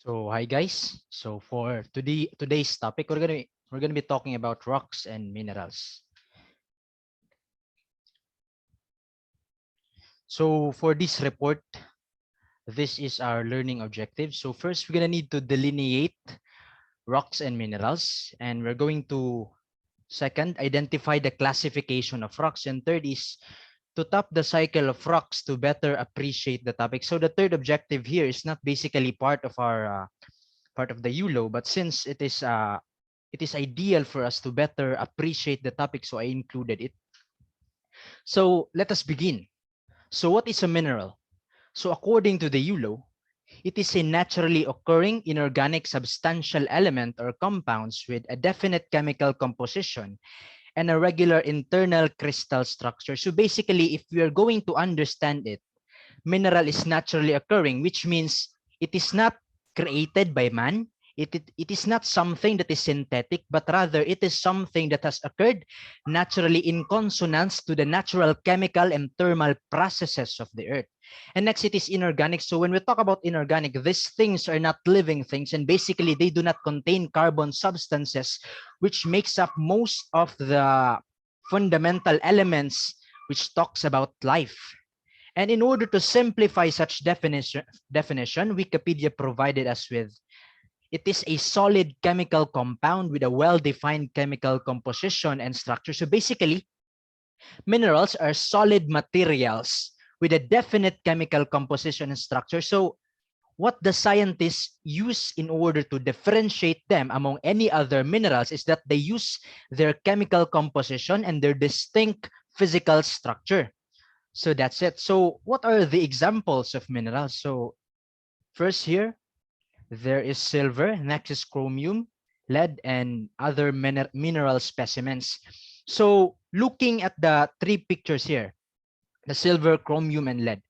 So hi guys. So for today's topic, we're gonna be talking about rocks and minerals. So for this report, this is our learning objective. So first, we're gonna need to delineate rocks and minerals, and we're going to second identify the classification of rocks, and third is to top the cycle of rocks to better appreciate the topic. So the third objective here is not basically part of our part of the ULO, but since it is ideal for us to better appreciate the topic, so I included it. So let us begin. So what is a mineral? So according to the ULO, it is a naturally occurring inorganic substantial element or compounds with a definite chemical composition and a regular internal crystal structure. So basically, if we are going to understand it, mineral is naturally occurring, which means it is not created by man. It is not something that is synthetic, but rather it is something that has occurred naturally in consonance to the natural chemical and thermal processes of the earth. And next, it is inorganic. So when we talk about inorganic, these things are not living things, and basically they do not contain carbon substances, which makes up most of the fundamental elements which talks about life. And in order to simplify such definition, Wikipedia provided us with it is a solid chemical compound with a well-defined chemical composition and structure. So basically, minerals are solid materials with a definite chemical composition and structure. So what the scientists use in order to differentiate them among any other minerals is that they use their chemical composition and their distinct physical structure. So that's it. So what are the examples of minerals? So first here, there is silver, next is chromium, lead, and other mineral specimens. So looking at the three pictures here, the silver, chromium, and lead.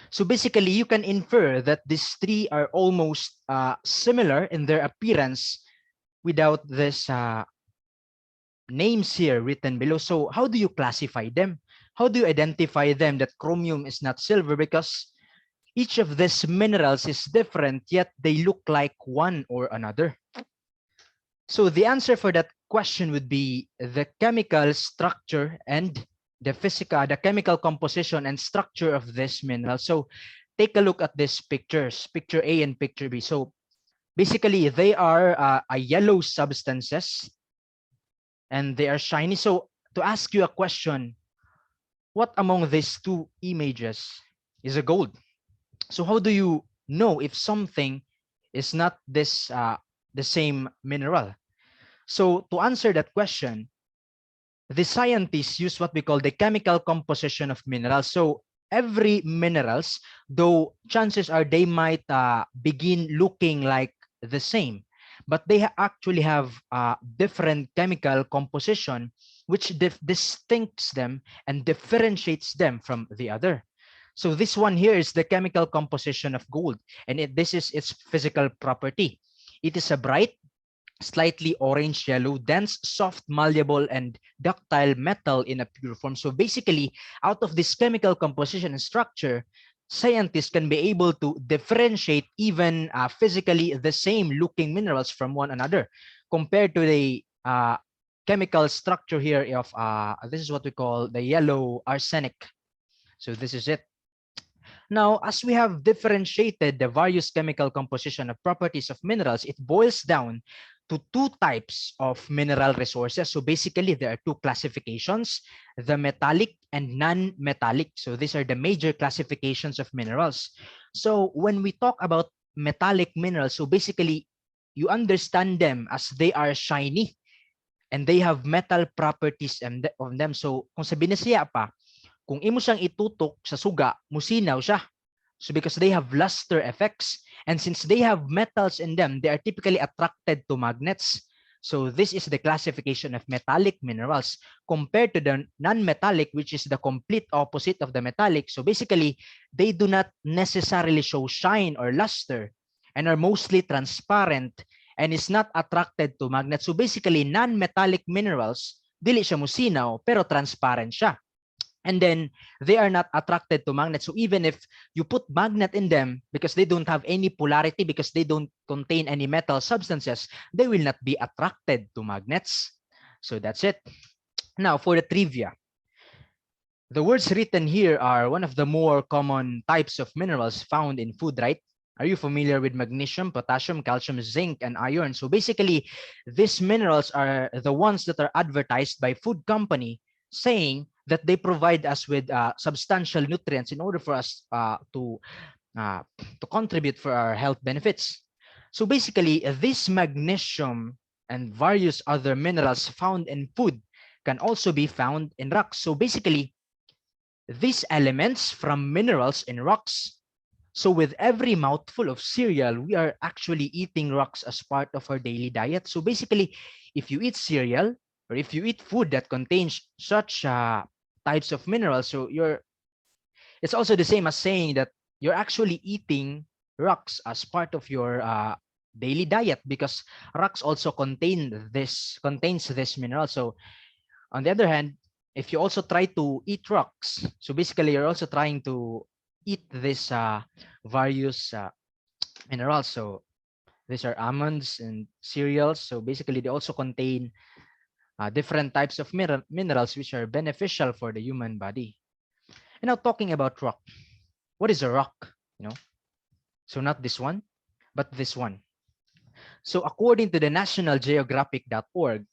So basically, you can infer that these three are almost similar in their appearance without this names here written below. So how do you classify them? How do you identify them that chromium is not silver? Because each of these minerals is different, yet they look like one or another. So the answer for that question would be the chemical structure and the chemical composition and structure of this mineral. So take a look at these pictures, picture A and picture B. So basically, they are a yellow substances and they are shiny. So to ask you a question, what among these two images is a gold? So how do you know if something is not this the same mineral? So to answer that question, the scientists use what we call the chemical composition of minerals. So every minerals, though chances are they might begin looking like the same, but they actually have different chemical composition, which distincts them and differentiates them from the other. So this one here is the chemical composition of gold, and this is its physical property. It is a bright, slightly orange yellow, dense, soft, malleable, and ductile metal in a pure form. So basically, out of this chemical composition and structure, scientists can be able to differentiate even physically the same looking minerals from one another compared to the chemical structure here of this is what we call the yellow arsenic. So this is it. Now, as we have differentiated the various chemical composition of properties of minerals, it boils down to two types of mineral resources. So basically, there are two classifications, the metallic and non-metallic. So these are the major classifications of minerals. So when we talk about metallic minerals, so basically, you understand them as they are shiny and they have metal properties on them. So kung sabihin siya pa, kung imo siyang itutok sa suga, musinaw siya. So because they have luster effects, and since they have metals in them, they are typically attracted to magnets. So this is the classification of metallic minerals compared to the non-metallic, which is the complete opposite of the metallic. So basically, they do not necessarily show shine or luster and are mostly transparent and is not attracted to magnets. So basically, non-metallic minerals, dili siya musinaw, pero transparent siya. and then they are not attracted to magnets. So even if you put magnet in them, because they don't have any polarity, because they don't contain any metal substances, they will not be attracted to magnets. So that's it. Now for the trivia. The words written here are one of the more common types of minerals found in food, right? Are you familiar with magnesium, potassium, calcium, zinc, and iron? So basically, these minerals are the ones that are advertised by food company saying that they provide us with substantial nutrients in order for us uh, to contribute for our health benefits. So basically, this magnesium and various other minerals found in food can also be found in rocks. So basically, these elements from minerals in rocks. So with every mouthful of cereal, we are actually eating rocks as part of our daily diet. So basically, if you eat cereal or if you eat food that contains such types of minerals, so it's also the same as saying that you're actually eating rocks as part of your daily diet, because rocks also contains this mineral. So on the other hand, if you also try to eat rocks, so basically you're also trying to eat this various minerals. So these are almonds and cereals. So basically they also contain different types of minerals which are beneficial for the human body. And now talking about rock, what is a rock? You know, so not this one, but this one. So according to the nationalgeographic.org,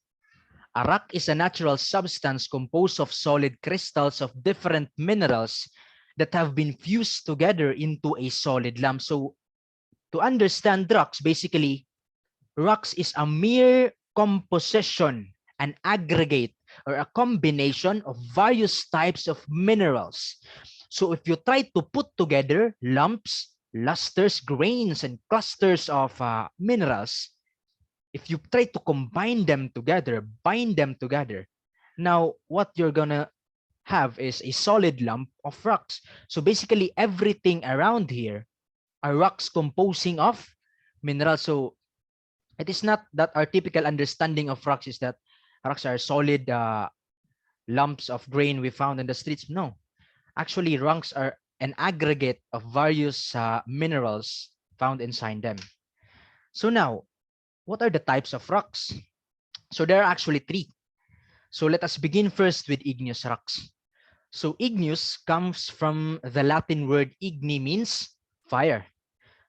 a rock is a natural substance composed of solid crystals of different minerals that have been fused together into a solid lump. So to understand rocks, basically, rocks is a mere composition, an aggregate, or a combination of various types of minerals. So if you try to put together lumps, lusters, grains, and clusters of minerals, if you try to combine them together, bind them together, now what you're gonna have is a solid lump of rocks. So basically everything around here are rocks composing of minerals. So it is not that our typical understanding of rocks is that rocks are solid lumps of grain we found in the streets. No, actually rocks are an aggregate of various minerals found inside them. So now, what are the types of rocks? So there are actually three. So let us begin first with igneous rocks. So igneous comes from the Latin word igni, means fire.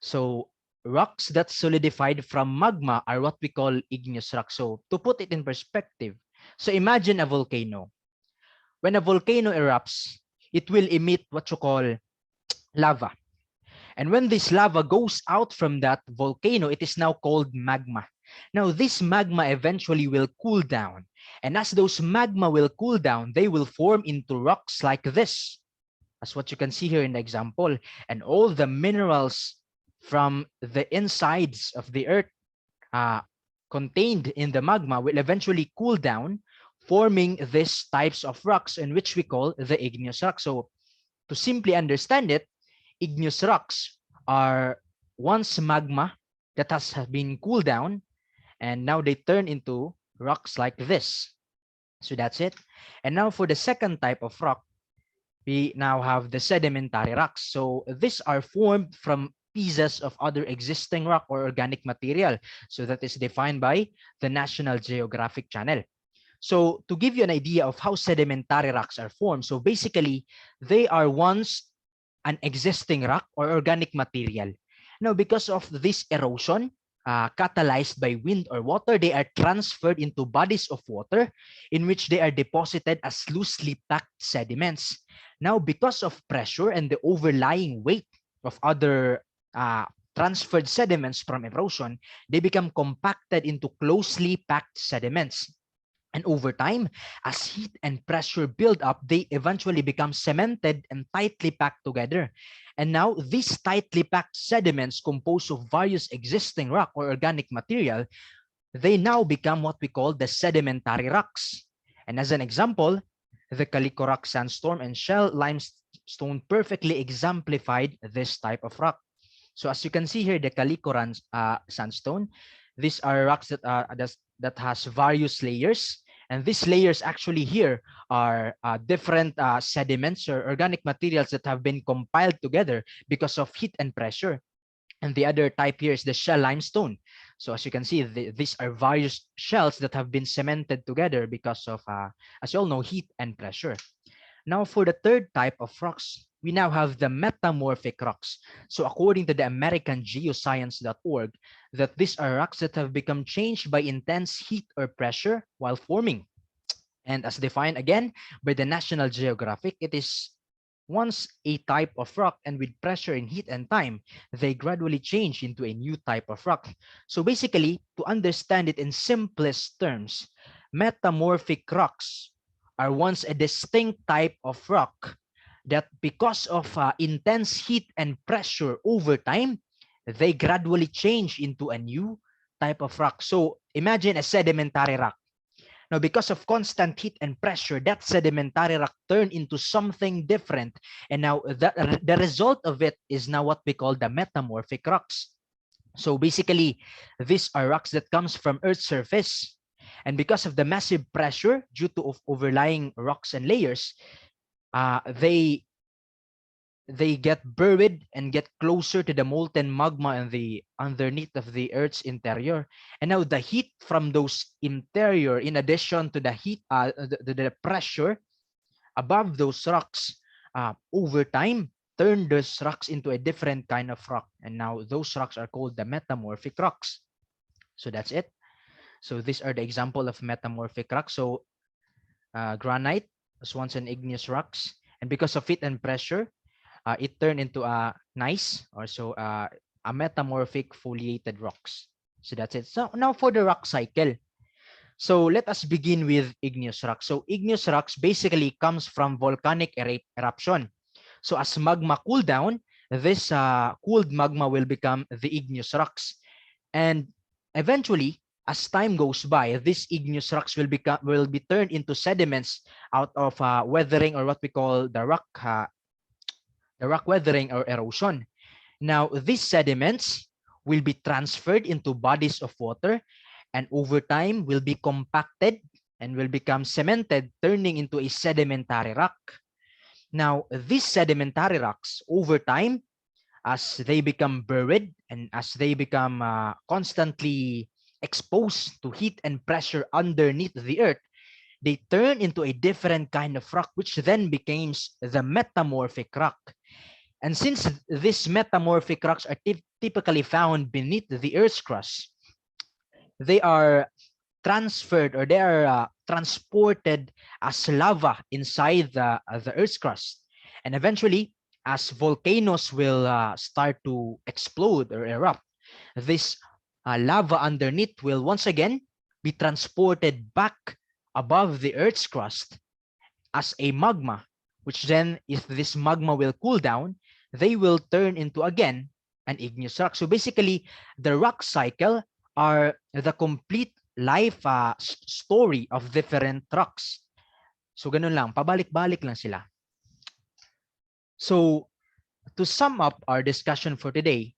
So rocks that solidified from magma are what we call igneous rocks. So to put it in perspective, so imagine a volcano. When a volcano erupts, it will emit what you call lava. And when this lava goes out from that volcano, it is now called magma. Now, this magma eventually will cool down. And as those magma will cool down, they will form into rocks like this, as what you can see here in the example. And all the minerals from the insides of the earth uh, contained in the magma will eventually cool down, forming these types of rocks, in which we call the igneous rock. So to simply understand it, igneous rocks are once magma that has been cooled down, and now they turn into rocks like this. So that's it. And now for the second type of rock, we now have the sedimentary rocks. So these are formed from pieces of other existing rock or organic material. So that is defined by the National Geographic Channel. So to give you an idea of how sedimentary rocks are formed, so basically they are once an existing rock or organic material. Now, because of this erosion, catalyzed by wind or water, they are transferred into bodies of water in which they are deposited as loosely packed sediments. Now, because of pressure and the overlying weight of other transferred sediments from erosion, they become compacted into closely packed sediments. And over time, as heat and pressure build up, they eventually become cemented and tightly packed together. And now these tightly packed sediments composed of various existing rock or organic material, they now become what we call the sedimentary rocks. And as an example, the Calico rock sandstone and shell limestone perfectly exemplified this type of rock. So as you can see here, the Calico sandstone, these are rocks that has various layers, And these layers actually here are different sediments or organic materials that have been compiled together because of heat and pressure. And the other type here is the shell limestone. So as you can see, these are various shells that have been cemented together because of, as you all know, heat and pressure. Now for the third type of rocks, we now have the metamorphic rocks. So according to the American Geoscience.org, that these are rocks that have become changed by intense heat or pressure while forming. And as defined again by the National Geographic, it is once a type of rock, and with pressure and heat and time, they gradually change into a new type of rock. So basically, to understand it in simplest terms, metamorphic rocks are once a distinct type of rock that because of intense heat and pressure over time, they gradually change into a new type of rock. So imagine a sedimentary rock. Now, because of constant heat and pressure, that sedimentary rock turned into something different. And now the result of it is now what we call the metamorphic rocks. So basically, these are rocks that comes from Earth's surface. And because of the massive pressure due to overlying rocks and layers, they get buried and get closer to the molten magma and the underneath of the Earth's interior. And now the heat from those interior, in addition to the heat, the pressure above those rocks, over time, turn those rocks into a different kind of rock. And now those rocks are called the metamorphic rocks. So that's it. So these are the example of metamorphic rocks. So granite was once an igneous rocks, and because of heat and pressure, it turned into a gneiss, or so a metamorphic foliated rocks. So that's it. So now for the rock cycle. So let us begin with igneous rocks. So igneous rocks basically comes from volcanic eruption. So as magma cool down, this cooled magma will become the igneous rocks. And eventually, as time goes by, these igneous rocks will be turned into sediments out of weathering, or what we call the rock weathering or erosion. Now, these sediments will be transferred into bodies of water, and over time will be compacted and will become cemented, turning into a sedimentary rock. Now, these sedimentary rocks over time, as they become buried and as they become constantly exposed to heat and pressure underneath the earth, they turn into a different kind of rock, which then becomes the metamorphic rock. And since these metamorphic rocks are typically found beneath the Earth's crust, they are transferred, or they are transported as lava inside the Earth's crust. And eventually, as volcanoes will start to explode or erupt, this lava underneath will once again be transported back above the Earth's crust as a magma, which then, if this magma will cool down, they will turn into again an igneous rock. So basically, the rock cycle are the complete life story of different rocks. So ganun lang, pabalik-balik lang sila. So to sum up our discussion for today,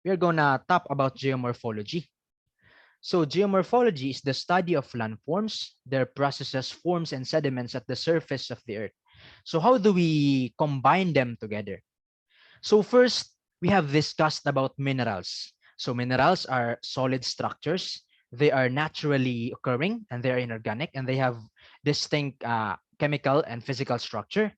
we're gonna talk about geomorphology. So geomorphology is the study of landforms, their processes, forms, and sediments at the surface of the earth. So how do we combine them together? So first, we have discussed about minerals. So minerals are solid structures. They are naturally occurring, and they are inorganic, and they have distinct chemical and physical structure.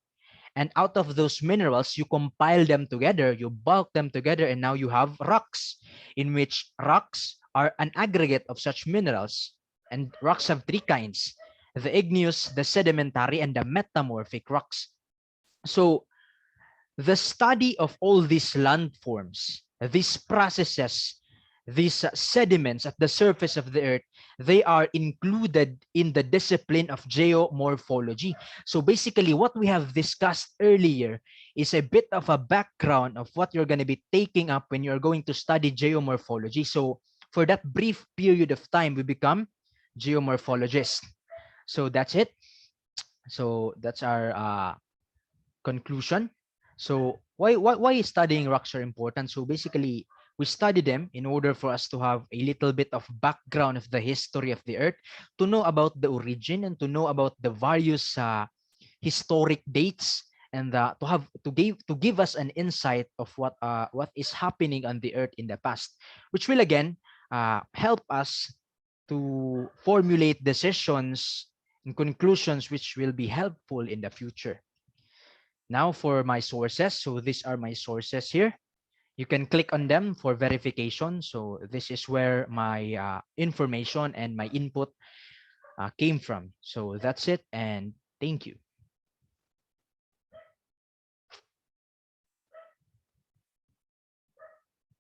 And out of those minerals, you compile them together, you bulk them together, and now you have rocks, in which rocks are an aggregate of such minerals. And rocks have three kinds: the igneous, the sedimentary, and the metamorphic rocks. So the study of all these landforms, these processes, these sediments at the surface of the earth, they are included in the discipline of geomorphology. So basically, what we have discussed earlier is a bit of a background of what you're going to be taking up when you're going to study geomorphology. So for that brief period of time, we become geomorphologists. So that's it. So that's our conclusion. So why is studying rocks are important? So basically, We study them in order for us to have a little bit of background of the history of the earth, to know about the origin and to know about the various historic dates, and to give us an insight of what is happening on the earth in the past, which will again help us to formulate decisions and conclusions which will be helpful in the future. Now for my sources. So these are my sources here. You can click on them for verification. So this is where my information and my input came from. So that's it, and thank you.